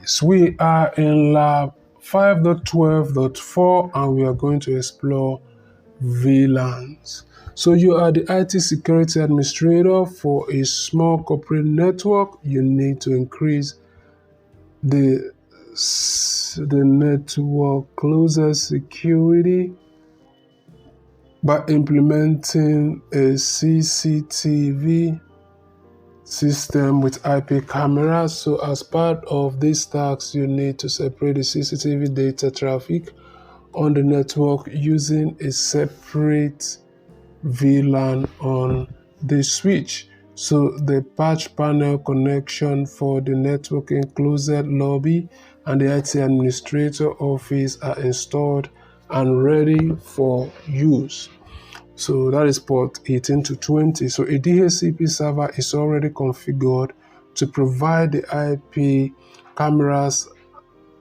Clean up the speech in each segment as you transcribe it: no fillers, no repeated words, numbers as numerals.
guys, we are in lab 5.12.4 and we are going to explore VLANs. So you are the IT security administrator for a small corporate network. You need to increase the network closer security by implementing a CCTV system with IP cameras. So as part of this task, you need to separate the CCTV data traffic on the network using a separate VLAN on the switch. So the patch panel connection for the network enclosed lobby and the IT administrator office are installed and ready for use. So that is port 18 to 20. So a DHCP server is already configured to provide the IP cameras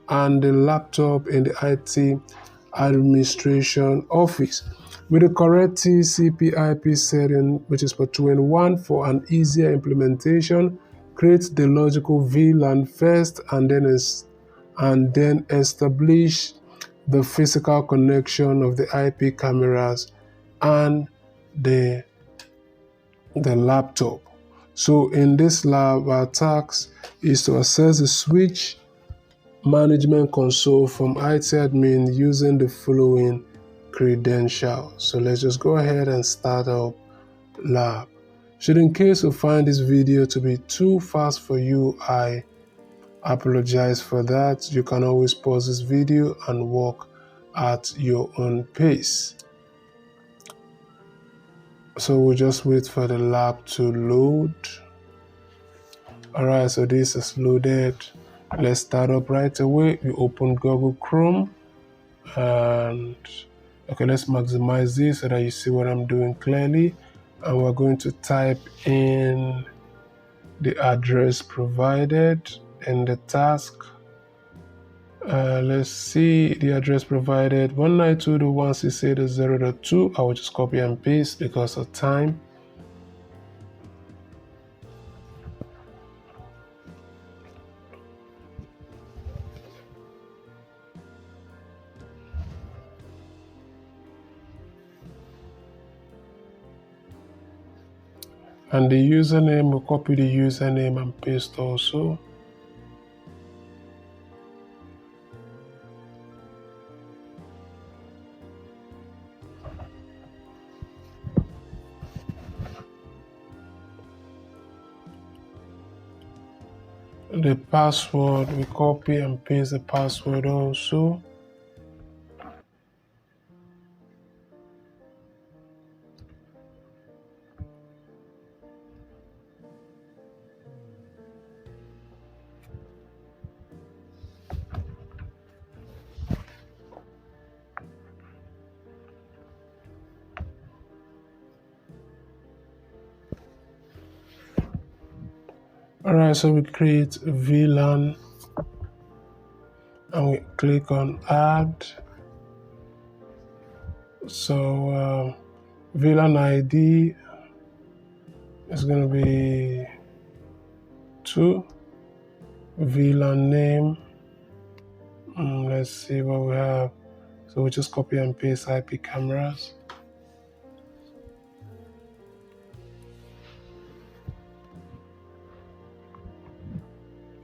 and the laptop in the IT administration office. With the correct TCP IP setting, which is for 21, for an easier implementation, create the logical VLAN first and then establish the physical connection of the IP cameras and the laptop. So in this lab, our task is to access the switch management console from IT admin using the following credentials. So let's just go ahead and start up lab. Should in case you find this video to be too fast for you, I apologize for that. You can always pause this video and walk at your own pace. So we'll just wait for the lab to load. Alright, so this is loaded. Let's start up right away. We open Google Chrome and okay, let's maximize this so that you see what I'm doing clearly. And we're going to type in the address provided in the task. Let's see the address provided 192.168.0.2. I will just copy and paste because of time. And the username, we'll copy the username and paste also. The password, we copy and paste the password also. Alright, so we create a VLAN and we click on add. So VLAN ID is going to be 2. VLAN name, let's see what we have. So we just copy and paste IP cameras.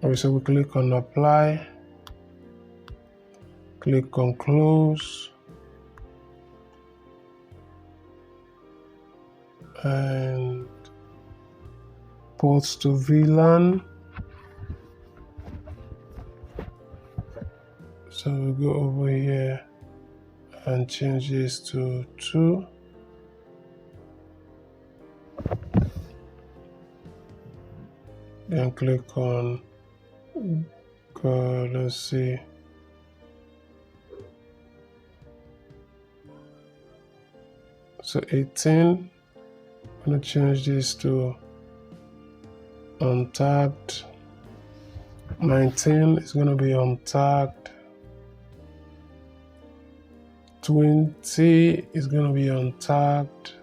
Okay, so we click on apply, click on close, and ports to VLAN. So we go over here and change this to 2. Then click on go, let's see. So 18, I'm gonna change this to untagged. 19 is gonna be untagged. 20 is gonna be untagged.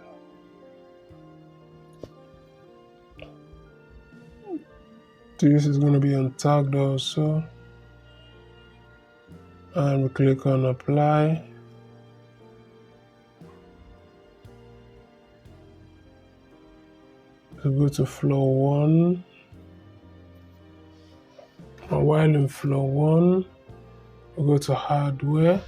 This is going to be untagged also. and we click on apply. We go to floor 1, and while in floor 1, we go to hardware,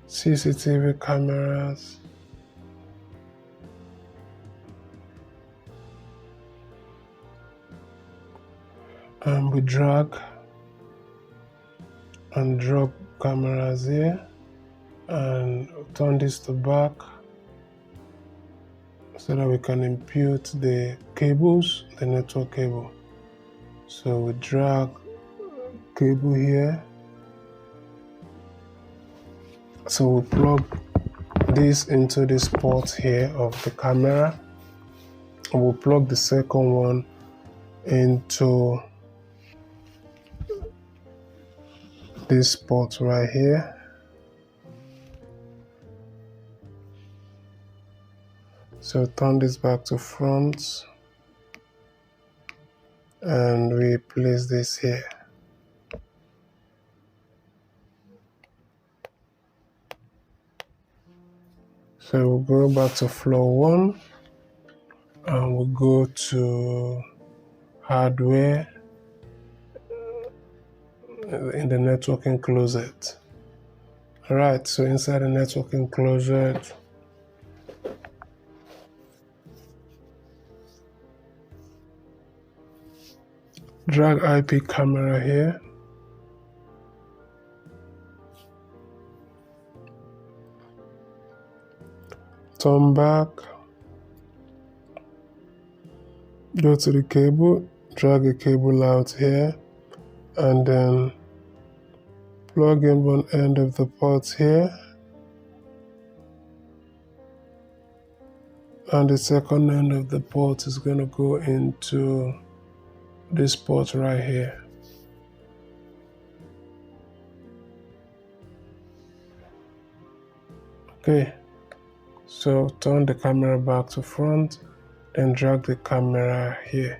CCTV cameras, and we drag and drop cameras here and turn this to back so that we can impute the cables, the network cable. So we drag cable here. So we plug this into this port here of the camera. And we'll plug the second one into this port right here. So turn this back to front and we place this here. So we'll go back to floor 1 and we'll go to hardware in the networking closet. Alright, so inside the networking closet, drag IP camera here. Turn back. Go to the cable, drag a cable out here, and then plug in one end of the port here, and the second end of the port is going to go into this port right here. Okay, so turn the camera back to front, then drag the camera here.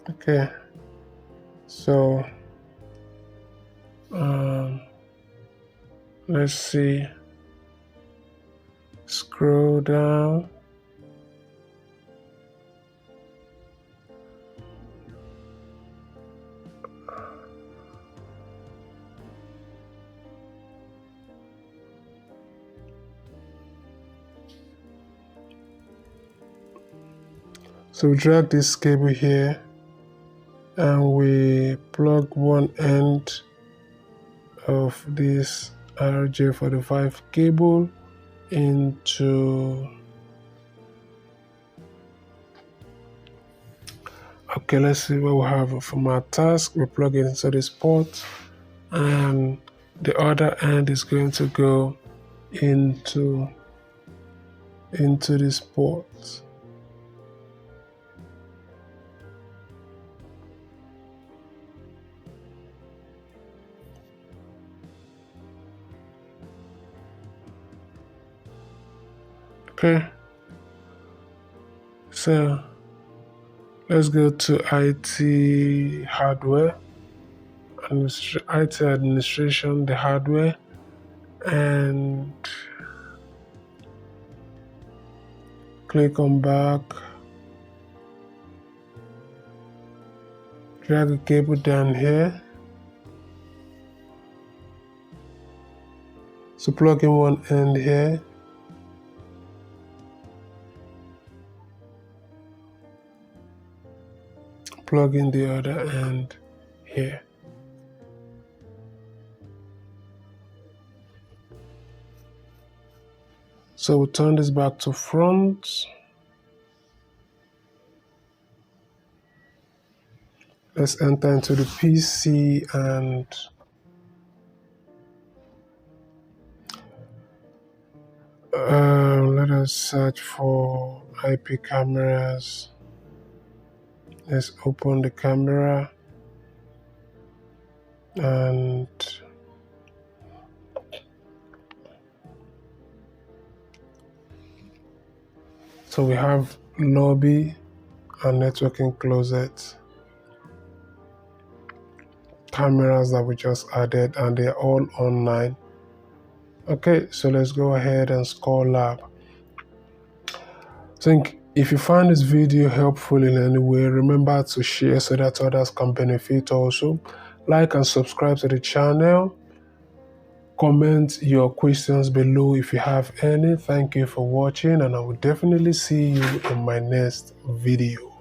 Okay, so let's see, scroll down. So we drag this cable here and we plug one end of this RJ45 cable into, okay, let's see what we have from our task. We plug it into this port and the other end is going to go into this port. Okay, so let's go to IT hardware, IT administration, the hardware, and click on back, drag the cable down here. So plug in one end here. Plug in the other end here. So we'll turn this back to front. Let's enter into the PC and let us search for IP cameras. Let's open the camera and so we have lobby and networking closet cameras that we just added, and they're all online. Okay, so let's go ahead and score lab. If you find this video helpful in any way, remember to share so that others can benefit also. Like and subscribe to the channel. Comment your questions below if you have any. Thank you for watching, and I will definitely see you in my next video.